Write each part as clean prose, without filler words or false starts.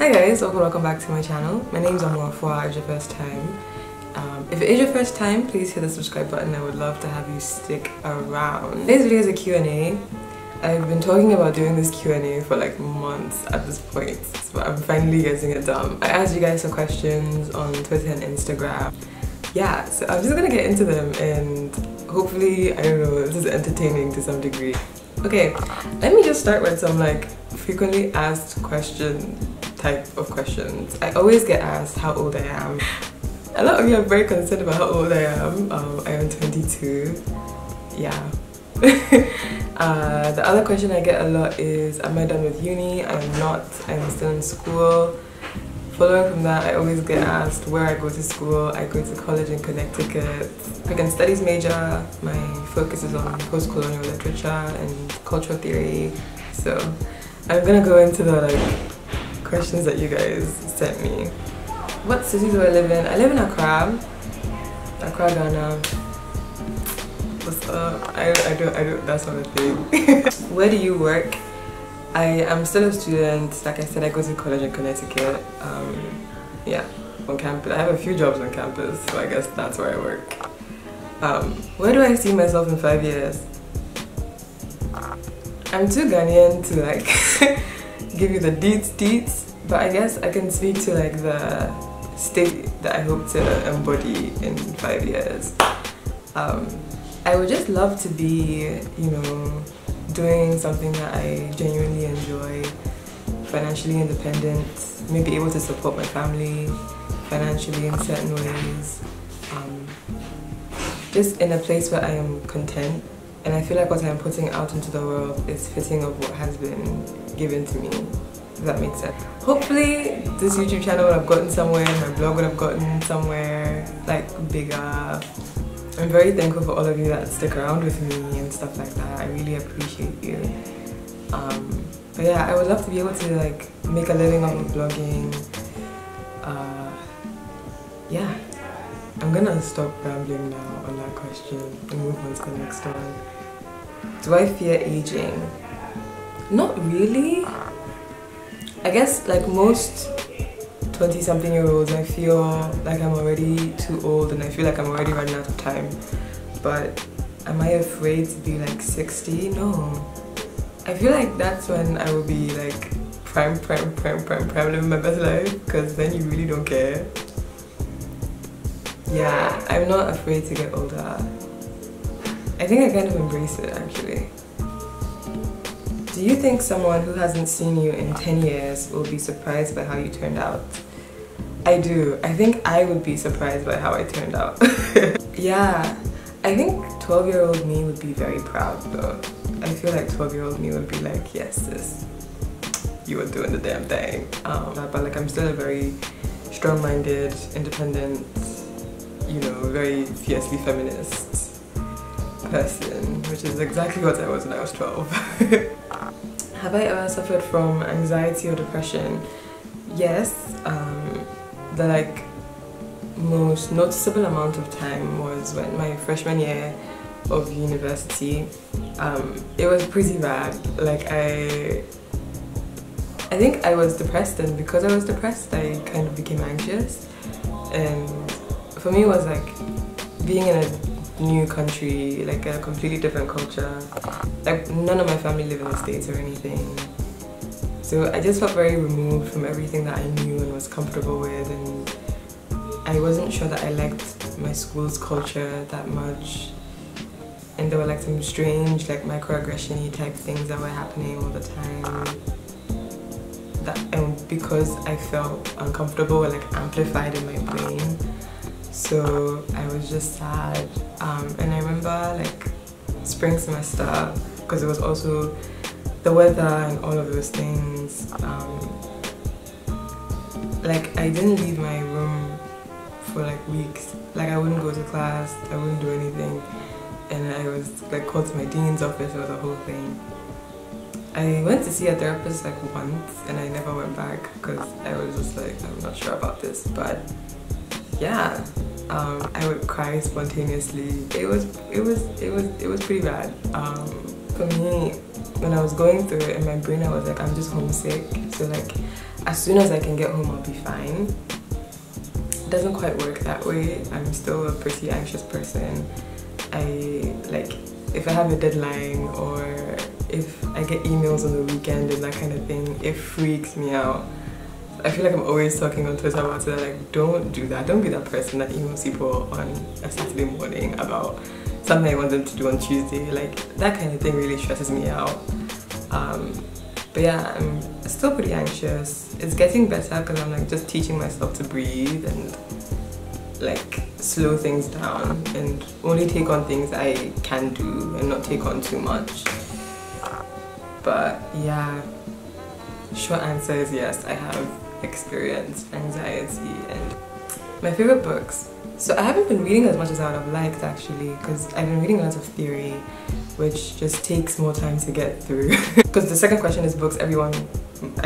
Hi guys, welcome back to my channel. My name is Amuafua. If it's your first time, if it is your first time, please hit the subscribe button. I would love to have you stick around. Today's video is a Q&A. I've been talking about doing this Q&A for like months at this point, but I'm finally getting it done. I asked you guys some questions on Twitter and Instagram. Yeah, so I'm just gonna get into them and hopefully, I don't know, this is entertaining to some degree. Okay, let me just start with some like frequently asked type of questions. I always get asked how old I am. A lot of you are very concerned about how old I am. I am 22. Yeah. The other question I get a lot is, am I done with uni? I am not. I'm still in school. Following from that, I always get asked where I go to school. I go to college in Connecticut. African Studies major. My focus is on post-colonial literature and cultural theory. So I'm gonna go into the questions that you guys sent me. What city do I live in? I live in Accra, Ghana. What's up? I don't, that's not a thing. Where do you work? I am still a student. Like I said, I go to college in Connecticut. Yeah, on campus. I have a few jobs on campus, so I guess that's where I work. Where do I see myself in 5 years? I'm too Ghanaian to like give you the deets, but I guess I can speak to like the state that I hope to embody in 5 years. I would just love to be, you know, doing something that I genuinely enjoy, financially independent, maybe able to support my family financially in certain ways, just in a place where I am content, and I feel like what I'm putting out into the world is fitting of what has been given to me, if that makes sense. Hopefully this YouTube channel would have gotten somewhere, my blog would have gotten somewhere like bigger. I'm very thankful for all of you that stick around with me and stuff like that. I really appreciate you. But yeah, I would love to be able to like make a living off of blogging. Yeah, I'm gonna stop rambling now on that question and move on to the next one. Do I fear aging? Not really. I guess like most 20-something-year-olds, I feel like I'm already too old and I feel like I'm already running out of time. But am I afraid to be like 60? No. I feel like that's when I will be like prime living my best life, because then you really don't care. Yeah, I'm not afraid to get older. I think I kind of embrace it actually. Do you think someone who hasn't seen you in 10 years will be surprised by how you turned out? I do. I think I would be surprised by how I turned out. Yeah, I think 12-year-old me would be very proud though. I feel like 12-year-old me would be like, yes sis, you were doing the damn thing. But like I'm still a very strong-minded, independent, you know, very fiercely feminist person, which is exactly what I was when I was 12. Have I ever suffered from anxiety or depression? Yes. The like most noticeable amount of time was when my freshman year of university. It was pretty bad. Like I think I was depressed, and because I was depressed I kind of became anxious, and for me it was like being in a new country, like a completely different culture. Like none of my family live in the States or anything. So I just felt very removed from everything that I knew and was comfortable with, and I wasn't sure that I liked my school's culture that much. And there were like some strange like microaggression-y type things that were happening all the time. And because I felt uncomfortable, like amplified in my brain. So I was just sad. And I remember like spring semester, because it was also the weather and all of those things. Like I didn't leave my room for like weeks. Like I wouldn't go to class, I wouldn't do anything. And I was like called to my dean's office or the whole thing. I went to see a therapist like once and I never went back because I was just like, I'm not sure about this. But yeah, I would cry spontaneously. It was pretty bad. For me, when I was going through it in my brain, I was like, I'm just homesick. So like as soon as I can get home, I'll be fine. It doesn't quite work that way. I'm still a pretty anxious person. If I have a deadline or if I get emails on the weekend and that kind of thing, it freaks me out. I feel like I'm always talking on Twitter about it, like, don't do that. Don't be that person that emails people on a Saturday morning about something I want them to do on Tuesday. Like, that kind of thing really stresses me out. But yeah, I'm still pretty anxious. It's getting better because I'm like just teaching myself to breathe and like slow things down and only take on things I can do and not take on too much. But yeah, short answer is yes, I have experienced anxiety. And my favorite books. So I haven't been reading as much as I would have liked actually, because I've been reading a lot of theory, which just takes more time to get through. Because the second question is books I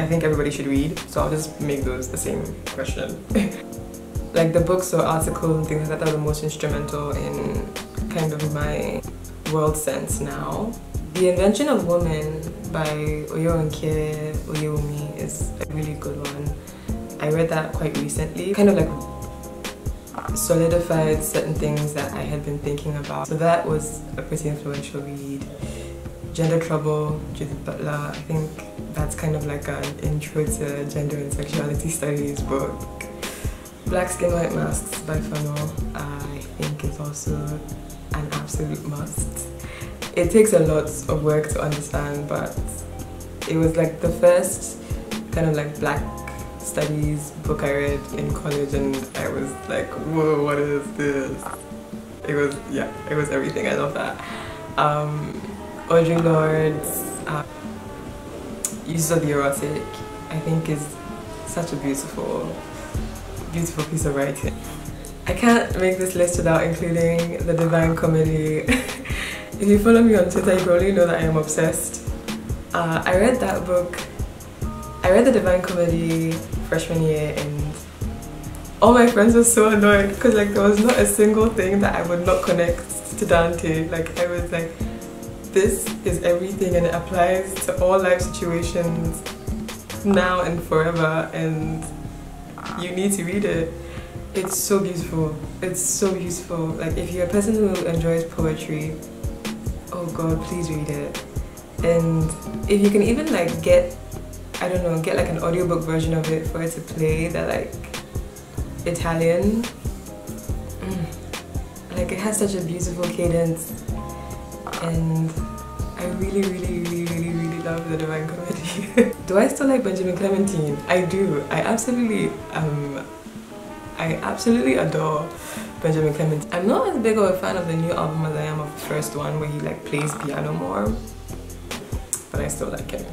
think everybody should read, so I'll just make those the same question. Like the books or articles and things like that are the most instrumental in kind of my world sense now. The Invention of Woman by Oyewunke Oyewumi is a really good one. I read that quite recently, kind of like solidified certain things that I had been thinking about. So that was a pretty influential read. Gender Trouble, Judith Butler, I think that's kind of like an intro to gender and sexuality studies book. Black Skin, White Masks by Fanon, I think is also an absolute must. It takes a lot of work to understand, but it was like the first kind of like black studies book I read in college, and I was like, whoa, what is this? It was everything. I love that. Audre Lorde's Use of the Erotic, I think is such a beautiful piece of writing. I can't make this list without including The Divine Comedy. If you follow me on Twitter, you probably know that I am obsessed. I read that book. I read The Divine Comedy freshman year, and all my friends were so annoyed because like there was not a single thing that I would not connect to Dante. Like I was like, this is everything and it applies to all life situations now and forever, and you need to read it. It's so beautiful. It's so beautiful. Like if you're a person who enjoys poetry, oh god, please read it. And if you can even like get like an audiobook version of it for it to play, that like Italian, like it has such a beautiful cadence, and I really love The Divine Comedy. Do I still like Benjamin Clementine? I do. I absolutely adore Benjamin Clementine. I'm not as big of a fan of the new album as I am of the first one, where he like plays piano more, but I still like him.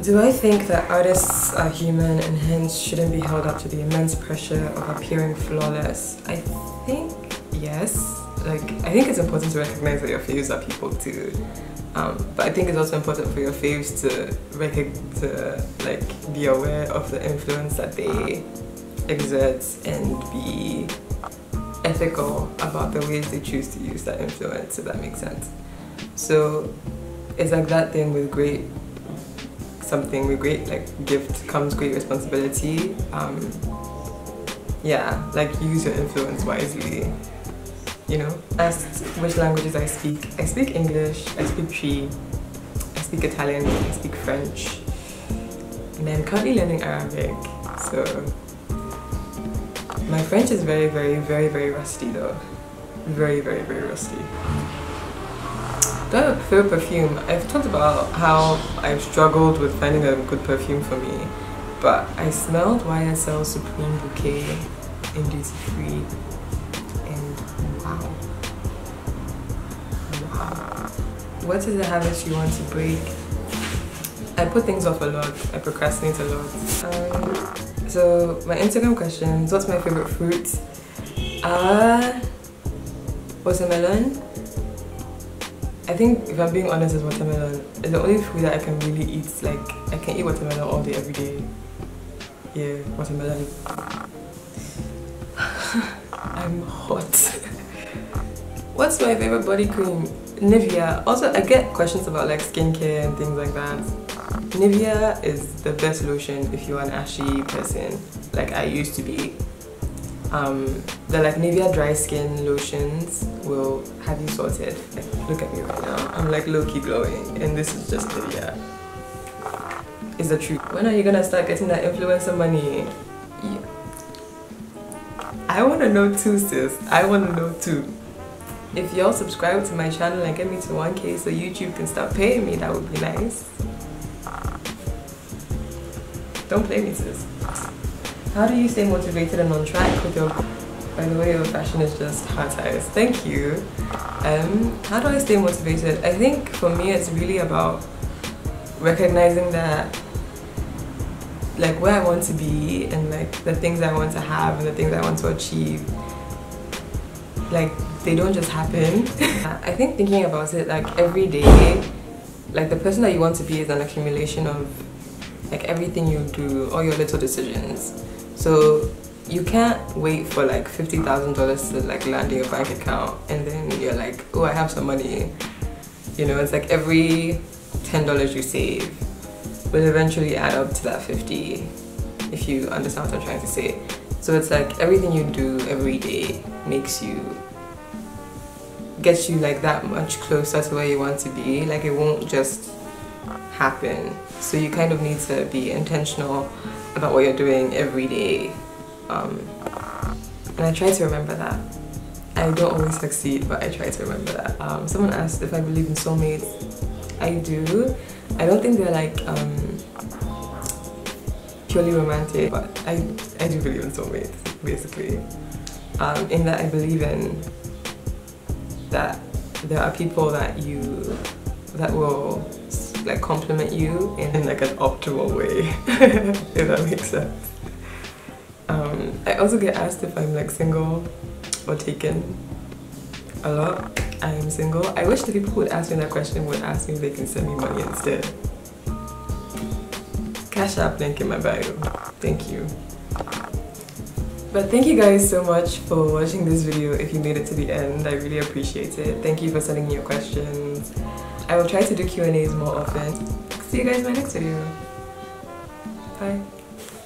Do I think that artists are human and hence shouldn't be held up to the immense pressure of appearing flawless? I think yes. Like, I think it's important to recognize that your faves are people too. But I think it's also important for your faves to like be aware of the influence that they exert and be ethical about the ways they choose to use that influence, if that makes sense. So it's like that thing with great like gift comes great responsibility. Yeah, like use your influence wisely, you know. Asked which languages I speak. I speak English, I speak Twi, I speak Italian, I speak French, and I'm currently learning Arabic. So my French is very rusty though. Very rusty. Do I have a favorite perfume? I've talked about how I've struggled with finding a good perfume for me, but I smelled YSL Supreme Bouquet in duty free, and wow. What is the habits you want to break? I put things off a lot. I procrastinate a lot. So my Instagram questions: what's my favorite fruit? Watermelon. I think, if I'm being honest, it's watermelon. It's the only food that I can really eat. Like, I can eat watermelon all day, every day. Yeah, watermelon. I'm hot. What's my favorite body cream? Nivea. Also, I get questions about like skincare and things like that. Nivea is the best lotion if you're an ashy person, like I used to be. The like Nivea dry skin lotions will have you sorted. Like, look at me right now. I'm like low-key glowing, and this is just Nivea. It's the truth. When are you gonna start getting that influencer money? Yeah. I wanna know too, sis. I wanna know too. If y'all subscribe to my channel and get me to 1K so YouTube can start paying me, that would be nice. Don't play me, sis. How do you stay motivated and on track with your... By the way, your fashion is just heart eyes. Thank you. How do I stay motivated? I think for me it's really about recognizing that like where I want to be and like the things I want to have and the things I want to achieve, like they don't just happen. I think thinking about it like every day, like the person that you want to be is an accumulation of like everything you do, all your little decisions. So you can't wait for like $50,000 to like land in your bank account and then you're like, oh, I have some money. You know, it's like every $10 you save will eventually add up to that 50, if you understand what I'm trying to say. So it's like everything you do every day gets you like that much closer to where you want to be. Like it won't just happen. So you kind of need to be intentional about what you're doing every day. And I try to remember that. I don't always succeed, but I try to remember that. Someone asked if I believe in soulmates. I do. I don't think they're like purely romantic, but I do believe in soulmates, basically. In that I believe in that there are people that will like complement you in like an optimal way, if that makes sense. I also get asked if I'm like single or taken a lot. I am single. I wish the people who would ask me that question would ask me if they can send me money instead. Cash App link in my bio. Thank you. But thank you guys so much for watching this video. If you made it to the end, I really appreciate it. Thank you for sending me your questions. I will try to do Q&As more often. See you guys in my next video. Bye.